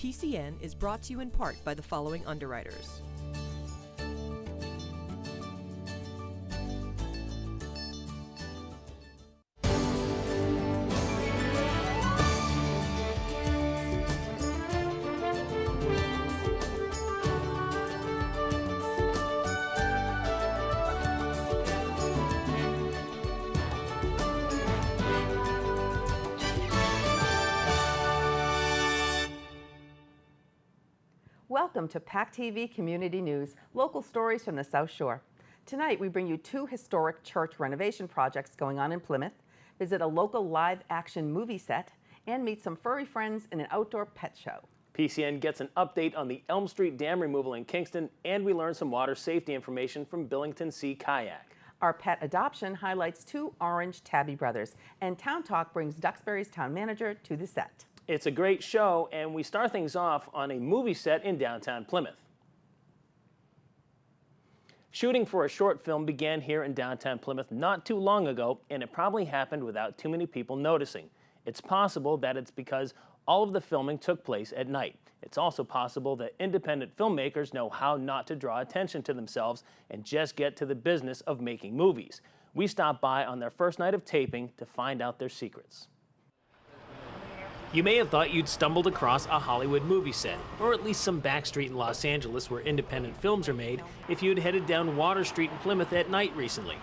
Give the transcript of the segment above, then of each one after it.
PCN is brought to you in part by the following underwriters. Welcome to PACTV Community News, local stories from the South Shore. Tonight we bring you two historic church renovation projects going on in Plymouth, visit a local live-action movie set, and meet some furry friends in an outdoor pet show. PCN gets an update on the Elm Street Dam removal in Kingston, and we learn some water safety information from Billington Sea Kayak. Our pet adoption highlights two orange tabby brothers, and Town Talk brings Duxbury's town manager to the set. It's a great show, and we start things off on a movie set in downtown Plymouth. Shooting for a short film began here in downtown Plymouth not too long ago, and it probably happened without too many people noticing. It's possible that it's because all of the filming took place at night. It's also possible that independent filmmakers know how not to draw attention to themselves and just get to the business of making movies. We stopped by on their first night of taping to find out their secrets. You may have thought you'd stumbled across a Hollywood movie set, or at least some back street in Los Angeles where independent films are made, if you'd headed down Water Street in Plymouth at night recently.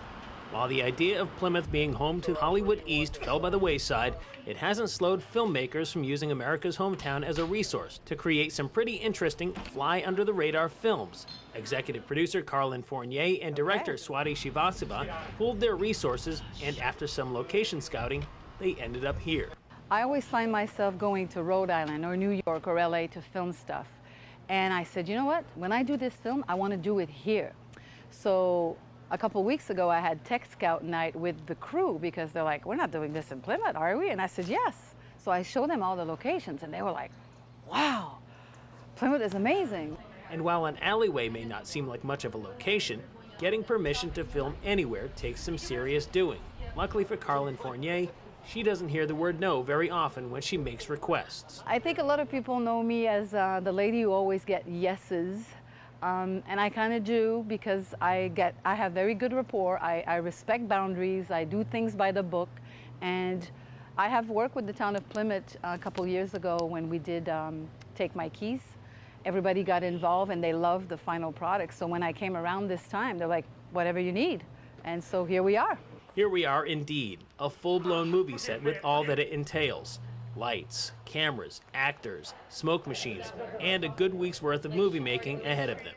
While the idea of Plymouth being home to Hollywood East fell by the wayside, it hasn't slowed filmmakers from using America's hometown as a resource to create some pretty interesting fly-under-the-radar films. Executive producer Carlin Fournier and director Swati Srivastava pooled their resources, and after some location scouting, they ended up here. I always find myself going to Rhode Island or New York or LA to film stuff. And I said, you know what? When I do this film, I want to do it here. So a couple weeks ago, I had tech scout night with the crew because they're like, we're not doing this in Plymouth, are we? And I said, yes. So I showed them all the locations and they were like, wow, Plymouth is amazing. And while an alleyway may not seem like much of a location, getting permission to film anywhere takes some serious doing. Luckily for Carlin Fournier, she doesn't hear the word no very often when she makes requests. I think a lot of people know me as the lady who always get yeses. And I kind of do because I have very good rapport. I respect boundaries. I do things by the book. And I have worked with the town of Plymouth a couple years ago when we did Take My Keys. Everybody got involved and they loved the final product. So when I came around this time, they're like, whatever you need. And so here we are. Here we are indeed, a full-blown movie set with all that it entails. Lights, cameras, actors, smoke machines, and a good week's worth of movie making ahead of them.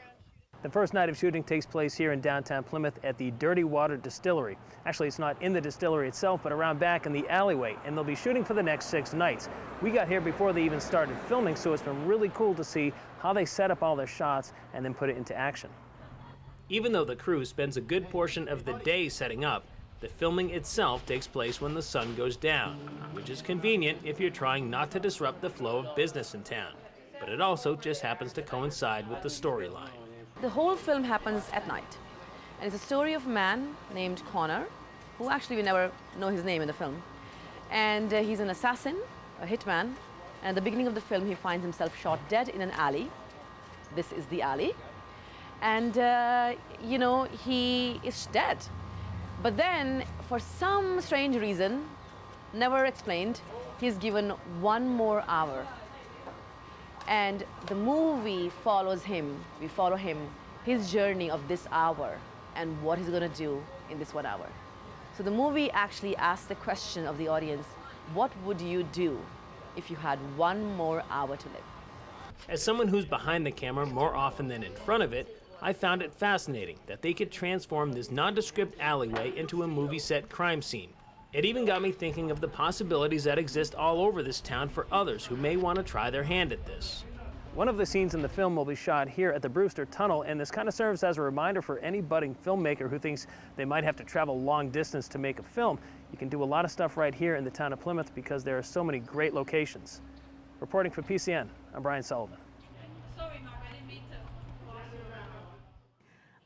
The first night of shooting takes place here in downtown Plymouth at the Dirty Water Distillery. Actually, it's not in the distillery itself, but around back in the alleyway, and they'll be shooting for the next 6 nights. We got here before they even started filming, so it's been really cool to see how they set up all their shots and then put it into action. Even though the crew spends a good portion of the day setting up, the filming itself takes place when the sun goes down, which is convenient if you're trying not to disrupt the flow of business in town. But it also just happens to coincide with the storyline. The whole film happens at night. And it's a story of a man named Connor, who actually we never know his name in the film. And he's an assassin, a hitman. And at the beginning of the film, he finds himself shot dead in an alley. This is the alley. And, you know, he is dead. But then, for some strange reason, never explained, he's given 1 more hour. And the movie follows him. We follow him, his journey of this hour and what he's going to do in this 1 hour. So the movie actually asks the question of the audience, what would you do if you had 1 more hour to live? As someone who's behind the camera more often than in front of it, I found it fascinating that they could transform this nondescript alleyway into a movie set crime scene. It even got me thinking of the possibilities that exist all over this town for others who may want to try their hand at this. One of the scenes in the film will be shot here at the Brewster Tunnel, and this kind of serves as a reminder for any budding filmmaker who thinks they might have to travel long distance to make a film. You can do a lot of stuff right here in the town of Plymouth because there are so many great locations. Reporting for PCN, I'm Brian Sullivan.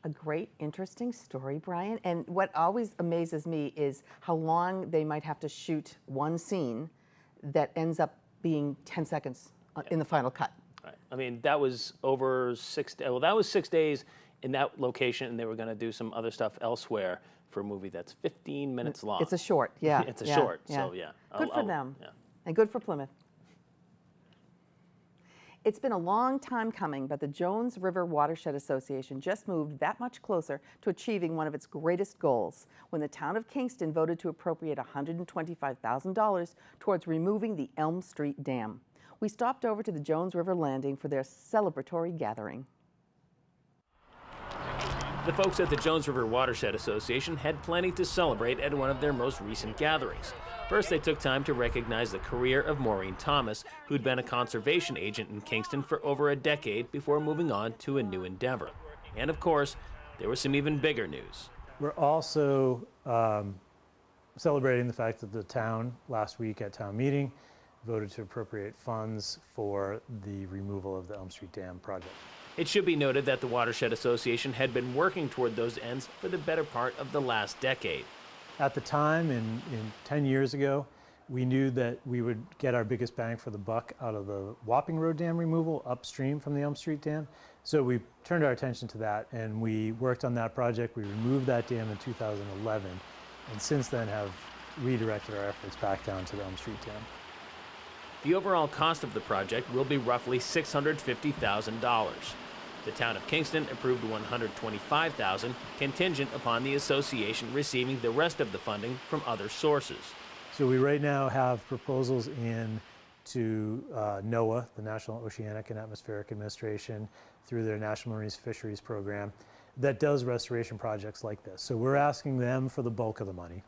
A great, interesting story, Brian. And what always amazes me is how long they might have to shoot one scene that ends up being 10 seconds in the final cut. Right. I mean, that was over 6 days. Well, that was 6 days in that location, and they were going to do some other stuff elsewhere for a movie that's 15 minutes long. It's a short, yeah. It's a short, so yeah. Good for them, Yeah. and good for Plymouth. It's been a long time coming, but the Jones River Watershed Association just moved that much closer to achieving one of its greatest goals when the town of Kingston voted to appropriate $125,000 towards removing the Elm Street Dam. We stopped over to the Jones River Landing for their celebratory gathering. The folks at the Jones River Watershed Association had plenty to celebrate at one of their most recent gatherings. First, they took time to recognize the career of Maureen Thomas, who'd been a conservation agent in Kingston for over a decade before moving on to a new endeavor. And of course, there was some even bigger news. We're also celebrating the fact that the town, last week at town meeting, voted to appropriate funds for the removal of the Elm Street Dam project. It should be noted that the Watershed Association had been working toward those ends for the better part of the last decade. At the time, in 10 years ago, we knew that we would get our biggest bang for the buck out of the Wapping Road Dam removal upstream from the Elm Street Dam. So we turned our attention to that, and we worked on that project. We removed that dam in 2011, and since then have redirected our efforts back down to the Elm Street Dam. The overall cost of the project will be roughly $650,000. The town of Kingston approved $125,000, contingent upon the association receiving the rest of the funding from other sources. So we right now have proposals in to NOAA, the National Oceanic and Atmospheric Administration, through their National Marine Fisheries Program, that does restoration projects like this. So we're asking them for the bulk of the money.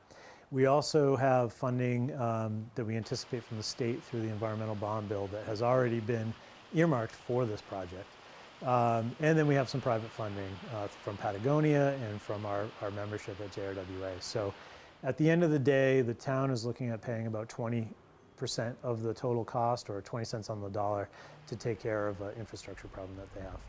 We also have funding that we anticipate from the state through the environmental bond bill that has already been earmarked for this project. And then we have some private funding from Patagonia and from our membership at JRWA. So at the end of the day, the town is looking at paying about 20% of the total cost, or 20 cents on the dollar, to take care of an infrastructure problem that they have.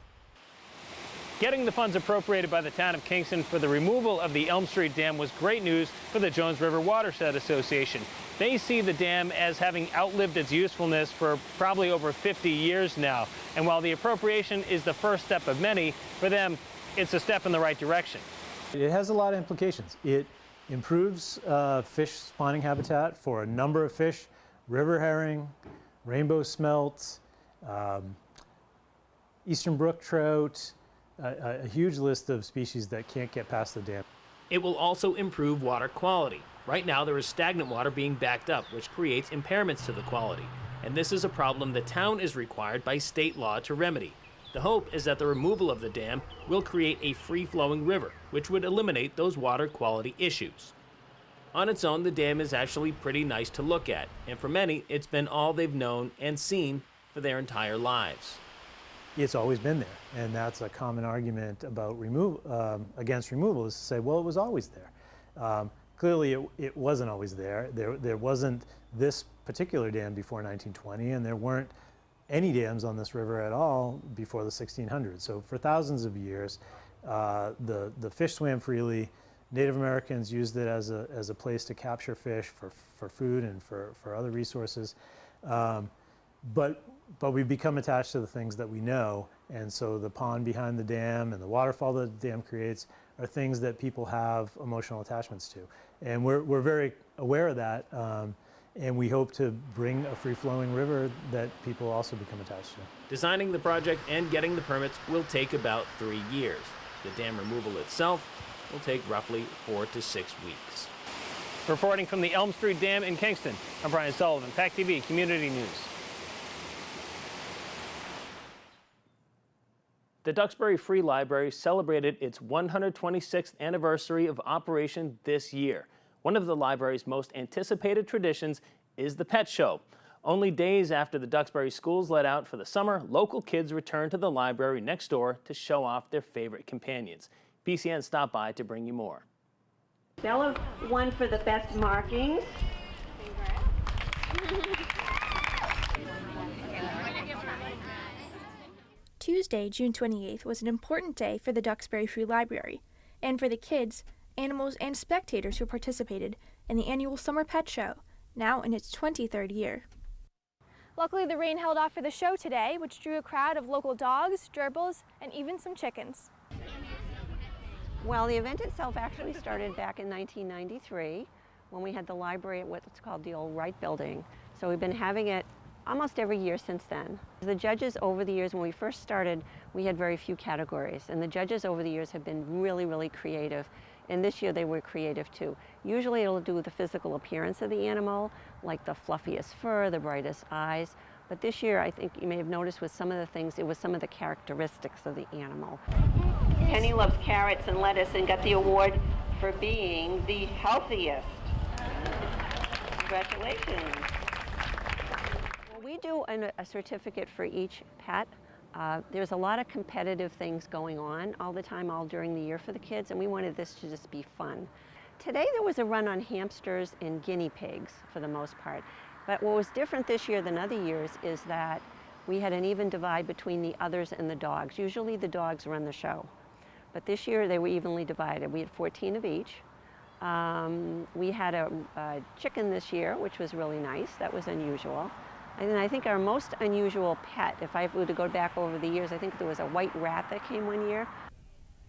Getting the funds appropriated by the town of Kingston for the removal of the Elm Street Dam was great news for the Jones River Watershed Association. They see the dam as having outlived its usefulness for probably over 50 years now. And while the appropriation is the first step of many, for them, it's a step in the right direction. It has a lot of implications. It improves fish spawning habitat for a number of fish: river herring, rainbow smelt, eastern brook trout, a huge list of species that can't get past the dam. It will also improve water quality. Right now, there is stagnant water being backed up, which creates impairments to the quality. And this is a problem the town is required by state law to remedy. The hope is that the removal of the dam will create a free-flowing river, which would eliminate those water quality issues. On its own, the dam is actually pretty nice to look at, and for many, it's been all they've known and seen for their entire lives. It's always been there, and that's a common argument about against removal, is to say, well, it was always there. Clearly, it wasn't always there. There wasn't this particular dam before 1920, and there weren't any dams on this river at all before the 1600s. So for thousands of years, the fish swam freely. Native Americans used it as a place to capture fish for food and for other resources. But we become attached to the things that we know, and so the pond behind the dam and the waterfall that the dam creates are things that people have emotional attachments to. And we're very aware of that, and we hope to bring a free-flowing river that people also become attached to. Designing the project and getting the permits will take about 3 years. The dam removal itself will take roughly 4 to 6 weeks. Reporting from the Elm Street Dam in Kingston, I'm Brian Sullivan, PACTV Community News. The Duxbury Free Library celebrated its 126th anniversary of operation this year. One of the library's most anticipated traditions is the pet show. Only days after the Duxbury schools let out for the summer, local kids returned to the library next door to show off their favorite companions. PCN stopped by to bring you more. Bella won for the best markings. Tuesday, June 28th was an important day for the Duxbury Free Library, and for the kids, animals, and spectators who participated in the annual Summer Pet Show, now in its 23rd year. Luckily, the rain held off for the show today, which drew a crowd of local dogs, gerbils, and even some chickens. Well, the event itself actually started back in 1993 when we had the library at what's called the old Wright Building. So we've been having it almost every year since then. The judges over the years, when we first started, we had very few categories, and the judges over the years have been really, really creative. And this year they were creative too. Usually it'll do with the physical appearance of the animal, like the fluffiest fur, the brightest eyes. But this year, I think you may have noticed with some of the things, it was some of the characteristics of the animal. Penny loves carrots and lettuce and got the award for being the healthiest. Congratulations. Well, we do a certificate for each pet. There's a lot of competitive things going on all the time, all during the year for the kids, and we wanted this to just be fun. Today there was a run on hamsters and guinea pigs for the most part. But what was different this year than other years is that we had an even divide between the others and the dogs. Usually the dogs run the show. But this year they were evenly divided. We had 14 of each. We had a chicken this year, which was really nice. That was unusual. And I think our most unusual pet, if I were to go back over the years, I think there was a white rat that came one year.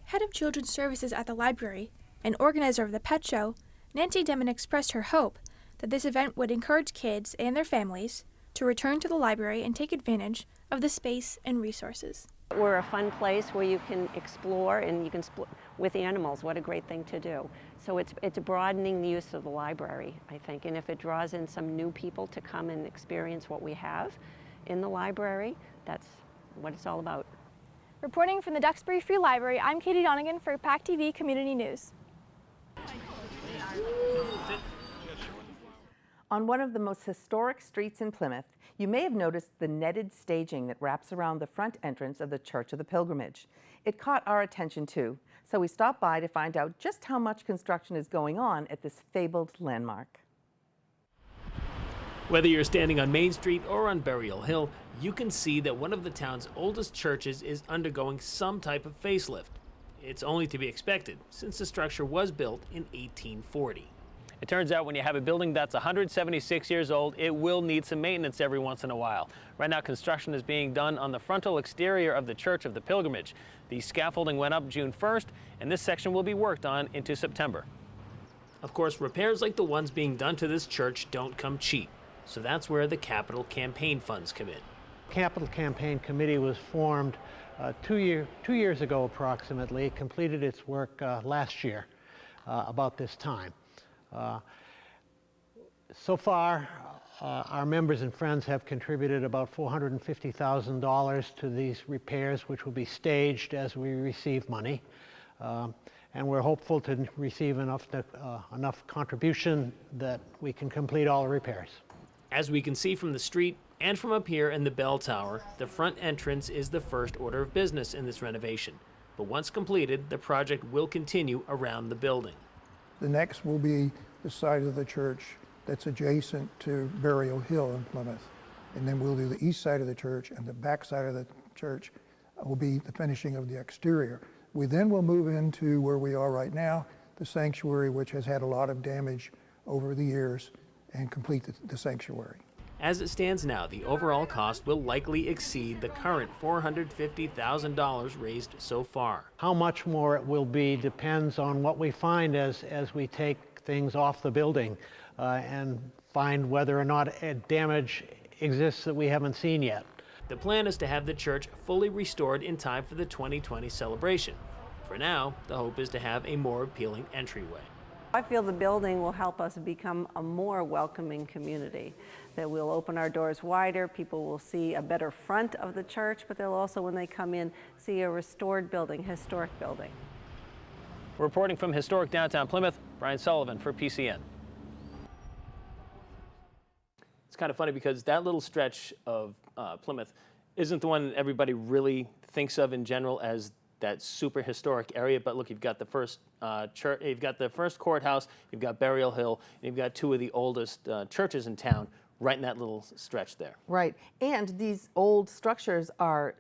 Head of Children's Services at the library and organizer of the pet show, Nancy Demon expressed her hope that this event would encourage kids and their families to return to the library and take advantage of the space and resources. We're a fun place where you can explore and you can with animals. What a great thing to do. So it's broadening the use of the library, I think, and if it draws in some new people to come and experience what we have in the library, that's what it's all about. Reporting from the Duxbury Free Library, I'm Katie Donegan for PACTV Community News. On one of the most historic streets in Plymouth, you may have noticed the netted staging that wraps around the front entrance of the Church of the Pilgrimage. It caught our attention too, so we stopped by to find out just how much construction is going on at this fabled landmark. Whether you're standing on Main Street or on Burial Hill, you can see that one of the town's oldest churches is undergoing some type of facelift. It's only to be expected, since the structure was built in 1840. It turns out when you have a building that's 176 years old, it will need some maintenance every once in a while. Right now, construction is being done on the frontal exterior of the Church of the Pilgrimage. The scaffolding went up June 1st, and this section will be worked on into September. Of course, repairs like the ones being done to this church don't come cheap, so that's where the capital campaign funds come in. Capital Campaign Committee was formed 2 years ago approximately. It completed its work last year about this time. So far, our members and friends have contributed about $450,000 to these repairs, which will be staged as we receive money. And we're hopeful to receive enough contribution that we can complete all the repairs. As we can see from the street and from up here in the bell tower, the front entrance is the first order of business in this renovation. But once completed, the project will continue around the building. The next will be the side of the church that's adjacent to Burial Hill in Plymouth. And then we'll do the east side of the church, and the back side of the church will be the finishing of the exterior. We then will move into where we are right now, the sanctuary, which has had a lot of damage over the years, and complete the sanctuary. As it stands now, the overall cost will likely exceed the current $450,000 raised so far. How much more it will be depends on what we find as we take things off the building and find whether or not damage exists that we haven't seen yet. The plan is to have the church fully restored in time for the 2020 celebration. For now, the hope is to have a more appealing entryway. I feel the building will help us become a more welcoming community, that we'll open our doors wider, people will see a better front of the church, but they'll also, when they come in, see a restored building, historic building. Reporting from historic downtown Plymouth, Brian Sullivan for PCN. It's kind of funny because that little stretch of Plymouth isn't the one everybody really thinks of in general as that super historic area, but look, you've got the first church, you've got the first courthouse, you've got Burial Hill, and you've got two of the oldest churches in town right in that little stretch there. Right, and these old structures are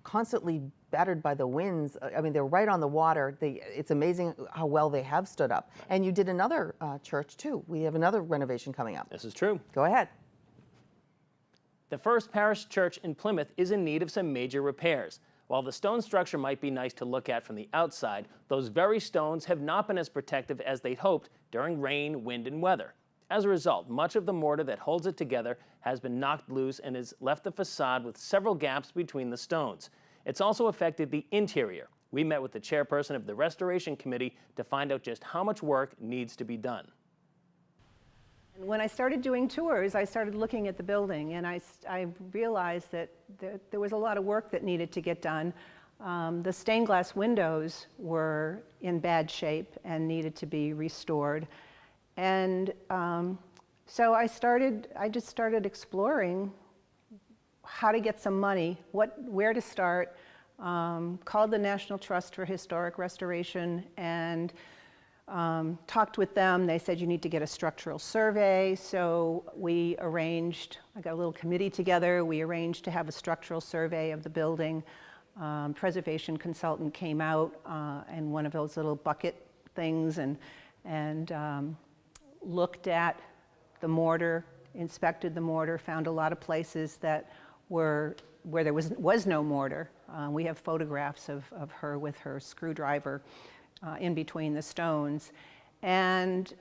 constantly battered by the winds. I mean, they're right on the water. It's amazing how well they have stood up. And you did another church too. We have another renovation coming up. This is true. Go ahead. The First Parish Church in Plymouth is in need of some major repairs. While the stone structure might be nice to look at from the outside, those very stones have not been as protective as they'd hoped during rain, wind, and weather. As a result, much of the mortar that holds it together has been knocked loose and has left the facade with several gaps between the stones. It's also affected the interior. We met with the chairperson of the Restoration Committee to find out just how much work needs to be done. When I started doing tours, I started looking at the building, and I realized that there was a lot of work that needed to get done. The stained glass windows were in bad shape and needed to be restored. And so I just started exploring how to get some money, where to start, called the National Trust for Historic Restoration and talked with them. They said you need to get a structural survey, so we arranged, I got a little committee together, we arranged to have a structural survey of the building. Preservation consultant came out and one of those little bucket things and looked at the mortar, inspected the mortar, found a lot of places that where there was no mortar. We have photographs of her with her screwdriver in between the stones. And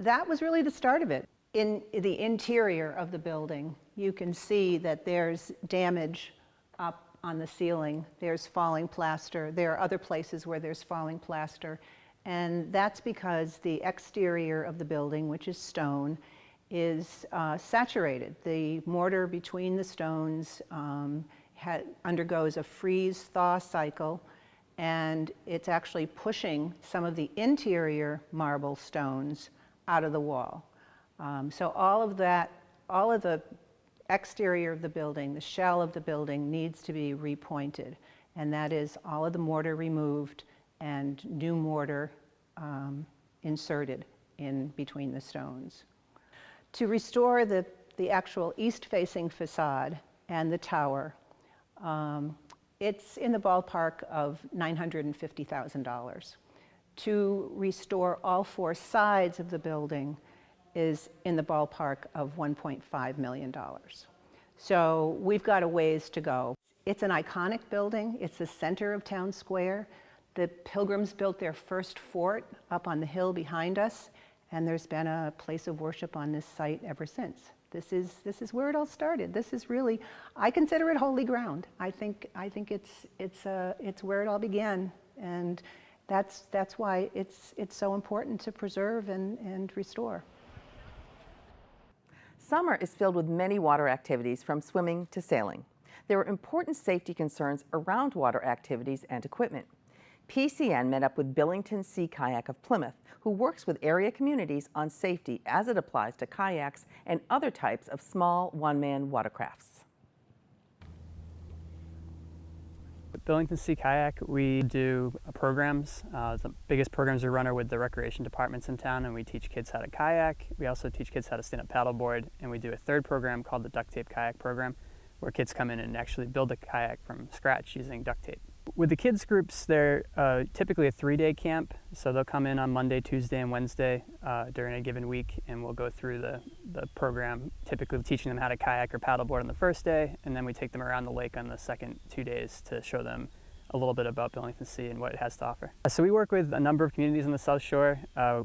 that was really the start of it. In the interior of the building, you can see that there's damage up on the ceiling. There's falling plaster. There are other places where there's falling plaster. And that's because the exterior of the building, which is stone, is saturated. The mortar between the stones undergoes a freeze-thaw cycle, and it's actually pushing some of the interior marble stones out of the wall. So all of the exterior of the building, the shell of the building, needs to be repointed, and that is all of the mortar removed and new mortar inserted in between the stones. To restore the actual east-facing facade and the tower, it's in the ballpark of $950,000. To restore all four sides of the building is in the ballpark of $1.5 million. So we've got a ways to go. It's an iconic building. It's the center of town square. The Pilgrims built their first fort up on the hill behind us, and there's been a place of worship on this site ever since. This is where it all started. This is really, I consider it holy ground. I think it's where it all began, and that's why it's so important to preserve and restore. Summer is filled with many water activities, from swimming to sailing. There are important safety concerns around water activities and equipment. PCN met up with Billington Sea Kayak of Plymouth, who works with area communities on safety as it applies to kayaks and other types of small one-man watercrafts. With Billington Sea Kayak, we do programs. The biggest programs we run are with the recreation departments in town, and we teach kids how to kayak. We also teach kids how to stand up paddleboard, and we do a third program called the duct tape kayak program, where kids come in and actually build a kayak from scratch using duct tape. With the kids groups, they're typically a 3-day camp, so they'll come in on Monday, Tuesday, and Wednesday during a given week, and we'll go through the program, typically teaching them how to kayak or paddleboard on the first day, and then we take them around the lake on the second 2 days to show them a little bit about Billington Sea and what it has to offer. So we work with a number of communities on the South Shore.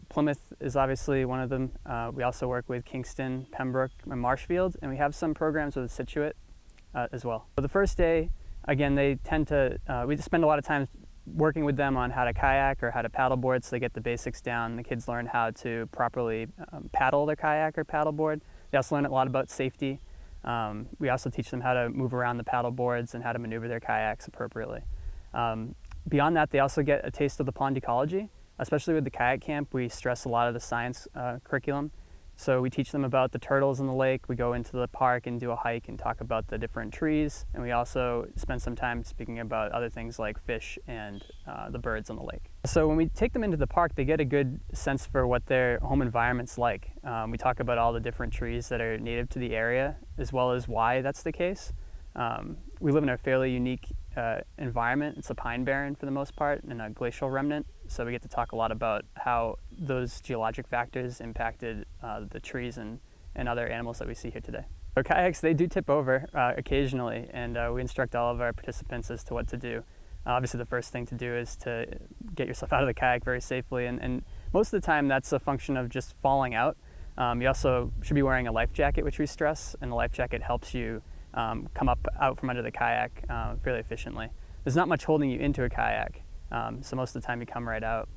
Plymouth is obviously one of them. We also work with Kingston, Pembroke, and Marshfield, and we have some programs with Situate as well. For the first day, again, they tend to, we just spend a lot of time working with them on how to kayak or how to paddleboard, so they get the basics down. The kids learn how to properly paddle their kayak or paddleboard. They also learn a lot about safety. We also teach them how to move around the paddleboards and how to maneuver their kayaks appropriately. Beyond that, they also get a taste of the pond ecology. Especially with the kayak camp, we stress a lot of the science curriculum. So we teach them about the turtles in the lake. We go into the park and do a hike and talk about the different trees. And we also spend some time speaking about other things like fish and the birds on the lake. So when we take them into the park, they get a good sense for what their home environment's like. We talk about all the different trees that are native to the area, as well as why that's the case. We live in a fairly unique environment. It's a pine barren for the most part and a glacial remnant. So we get to talk a lot about how those geologic factors impacted the trees and other animals that we see here today. Our kayaks, they do tip over occasionally, and we instruct all of our participants as to what to do. Obviously, the first thing to do is to get yourself out of the kayak very safely, and most of the time that's a function of just falling out. You also should be wearing a life jacket, which we stress, and the life jacket helps you come up out from under the kayak fairly efficiently. There's not much holding you into a kayak, so most of the time you come right out.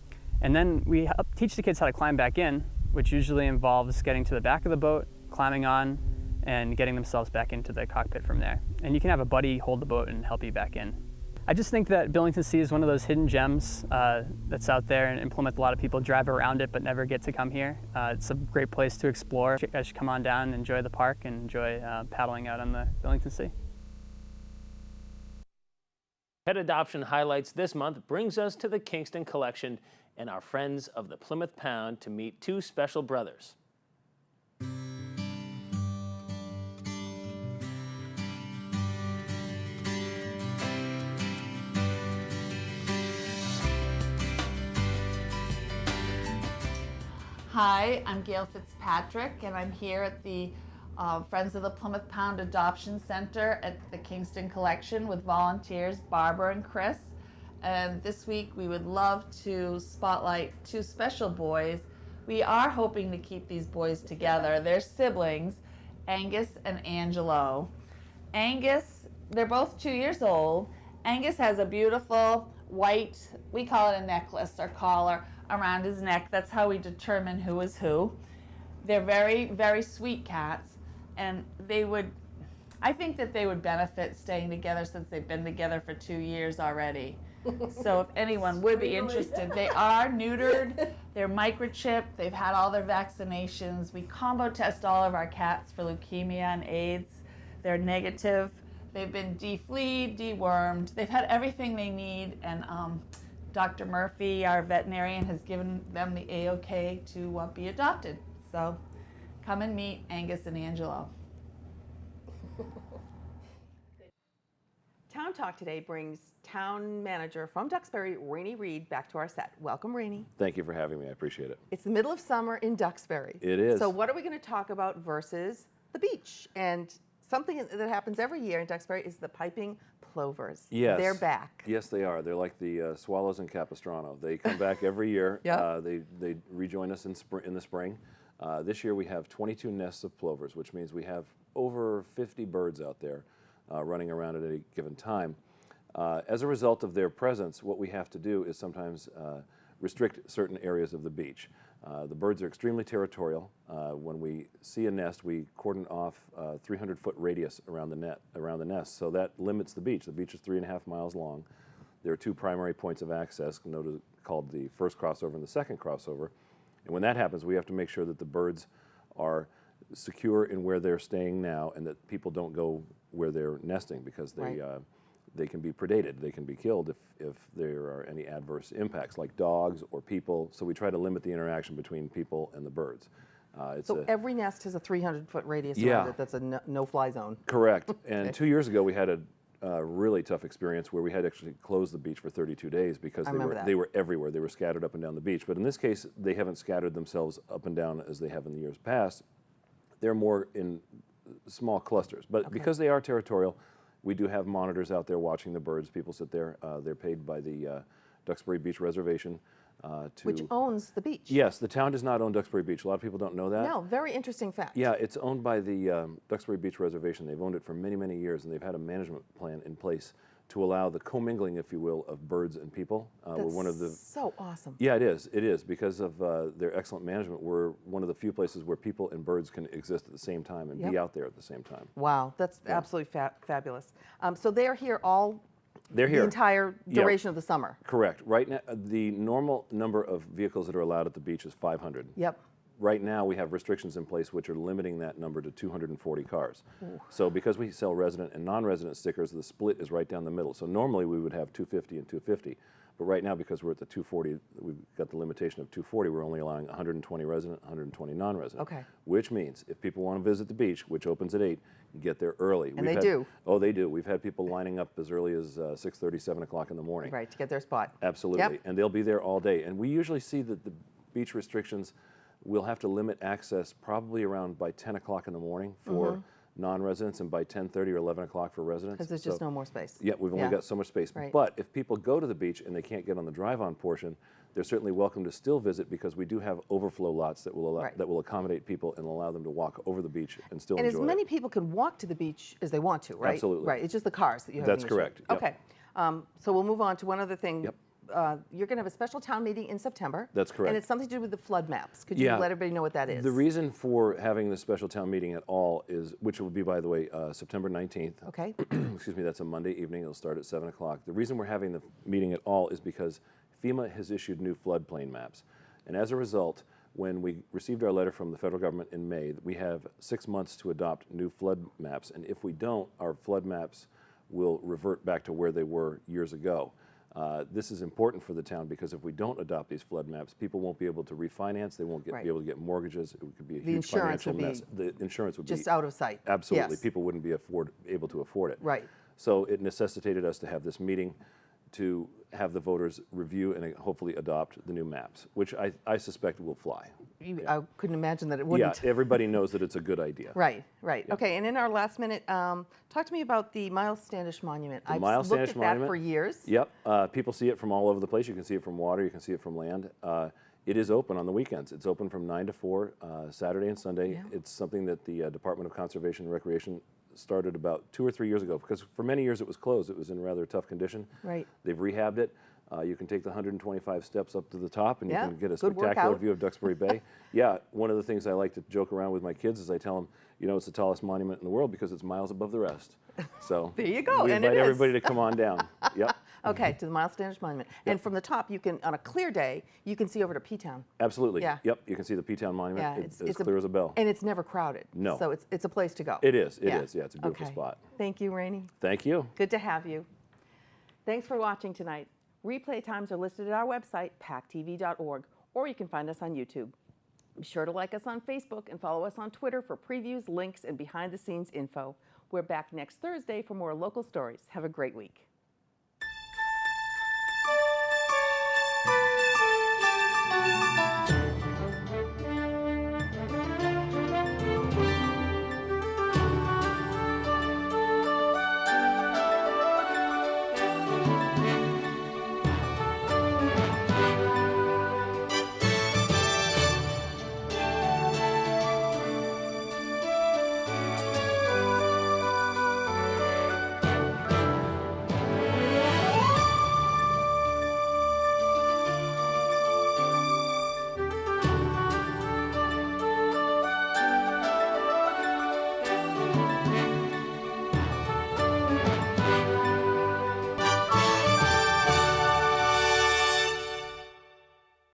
And then we help teach the kids how to climb back in, which usually involves getting to the back of the boat, climbing on, and getting themselves back into the cockpit from there. And you can have a buddy hold the boat and help you back in. I just think that Billington Sea is one of those hidden gems that's out there, and in Plymouth a lot of people drive around it but never get to come here. It's a great place to explore. You guys should come on down and enjoy the park and enjoy paddling out on the Billington Sea. Pet Adoption Highlights this month brings us to the Kingston Collection and our friends of the Plymouth Pound to meet two special brothers. Hi, I'm Gail Fitzpatrick, and I'm here at the Friends of the Plymouth Pound Adoption Center at the Kingston Collection with volunteers Barbara and Chris. And this week we would love to spotlight two special boys. We are hoping to keep these boys together. They're siblings, Angus and Angelo. Angus, they're both 2 years old. Angus has a beautiful white, we call it a necklace or collar, around his neck. That's how we determine who is who. They're very, very sweet cats, and I think that they would benefit staying together since they've been together for 2 years already. So if anyone would be interested, they are neutered, they're microchipped, they've had all their vaccinations. We combo test all of our cats for leukemia and AIDS. They're negative. They've been defleed, dewormed. They've had everything they need, and Dr. Murphy, our veterinarian, has given them the A-OK to be adopted. So come and meet Angus and Angelo. Town Talk today brings town manager from Duxbury, Rainey Reed, back to our set. Welcome, Rainey. Thank you for having me. I appreciate it. It's the middle of summer in Duxbury. It is. So what are we going to talk about versus the beach? And something that happens every year in Duxbury is the piping plovers. Yes. They're back. Yes, they are. They're like the swallows in Capistrano. They come back every year. Yep. They rejoin us in the spring. This year we have 22 nests of plovers, which means we have over 50 birds out there running around at any given time. As a result of their presence, what we have to do is sometimes restrict certain areas of the beach. The birds are extremely territorial. When we see a nest, we cordon off a 300-foot radius around the nest, so that limits the beach. The beach is 3.5 miles long. There are two primary points of access, called the first crossover and the second crossover. And when that happens, we have to make sure that the birds are secure in where they're staying now, and that people don't go where they're nesting, because they can be predated. They can be killed if there are any adverse impacts, like dogs or people. So we try to limit the interaction between people and the birds. So every nest has a 300-foot radius around it. That's a no-fly zone. Correct. And 2 years ago, we had a really tough experience where we had to actually close the beach for 32 days because they were everywhere. They were scattered up and down the beach. But in this case, they haven't scattered themselves up and down as they have in the years past. They're more in small clusters. But because they are territorial, we do have monitors out there watching the birds. People sit there. They're paid by the Duxbury Beach Reservation. Which owns the beach. Yes, the town does not own Duxbury Beach. A lot of people don't know that. No, very interesting fact. Yeah, it's owned by the Duxbury Beach Reservation. They've owned it for many, many years, and they've had a management plan in place to allow the commingling, if you will, of birds and people. That's we're one of the, so awesome. Yeah, it is. It is. Because of their excellent management, we're one of the few places where people and birds can exist at the same time and be out there at the same time. Wow, that's absolutely fabulous. So they're here They're here the entire duration of the summer. Correct. Right now, the normal number of vehicles that are allowed at the beach is 500. Yep. Right now, we have restrictions in place which are limiting that number to 240 cars. Ooh. So because we sell resident and non-resident stickers, the split is right down the middle. So normally we would have 250 and 250. But right now, because we're at the 240, we've got the limitation of 240, we're only allowing 120 resident, 120 non-resident. Okay. Which means if people want to visit the beach, which opens at 8, get there early. And they do. Oh, they do. We've had people lining up as early as 6:30, 7 o'clock in the morning. Right, to get their spot. Absolutely. Yep. And they'll be there all day. And we usually see that the beach restrictions will have to limit access probably around by 10 o'clock in the morning for non-residents and by 10:30 or 11 o'clock for residents. Because there's just no more space. Yeah, we've only got so much space. Right. But if people go to the beach and they can't get on the drive-on portion, they're certainly welcome to still visit because we do have overflow lots that will allow, that will accommodate people and allow them to walk over the beach and still And enjoy as it. many people can walk to the beach as they want to, right? Absolutely. Right. It's just the cars that you have. That's an issue. correct. Yep. Okay. So we'll move on to one other thing. Yep. You're going to have a special town meeting in September. That's correct. And it's something to do with the flood maps. Could you let everybody know what that is? The reason for having this special town meeting at all is, which will be, by the way, September 19th. Okay. Excuse me, that's a Monday evening. It'll start at 7 o'clock. The reason we're having the meeting at all is because FEMA has issued new floodplain maps. And as a result, when we received our letter from the federal government in May, we have 6 months to adopt new flood maps. And if we don't, our flood maps will revert back to where they were years ago. This is important for the town because if we don't adopt these flood maps, people won't be able to refinance. They won't be able to get mortgages. It could be a huge financial mess. The insurance would be just out of sight. Absolutely. Yes. People wouldn't be able to afford it. Right. So it necessitated us to have this meeting to have the voters review and hopefully adopt the new maps, which I suspect will fly. I couldn't imagine that it wouldn't. Yeah, everybody knows that it's a good idea. Right, right. Yeah. Okay, and in our last minute, talk to me about the Miles Standish Monument. I've looked at that for years. Yep, people see it from all over the place. You can see it from water, you can see it from land. It is open on the weekends. It's open from 9 to 4, Saturday and Sunday. Yeah. It's something that the Department of Conservation and Recreation started about 2 or 3 years ago because for many years it was closed. It was in rather tough condition. Right. They've rehabbed it. You can take the 125 steps up to the top and you can get a spectacular view of Duxbury Bay. Yeah, one of the things I like to joke around with my kids is I tell them, you know, it's the tallest monument in the world because it's miles above the rest. So there you go. We invite everybody to come on down. Yep. Okay, to the Miles Standish Monument. Yep. And from the top, you can, on a clear day, you can see over to P-Town. Absolutely. Yeah. Yep, you can see the P-Town Monument. Yeah, it's clear as a bell. And it's never crowded. No. So it's a place to go. It is. It is. Yeah, it's a beautiful spot. Thank you, Rainey. Thank you. Good to have you. Thanks for watching tonight. Replay times are listed at our website, pactv.org, or you can find us on YouTube. Be sure to like us on Facebook and follow us on Twitter for previews, links, and behind-the-scenes info. We're back next Thursday for more local stories. Have a great week.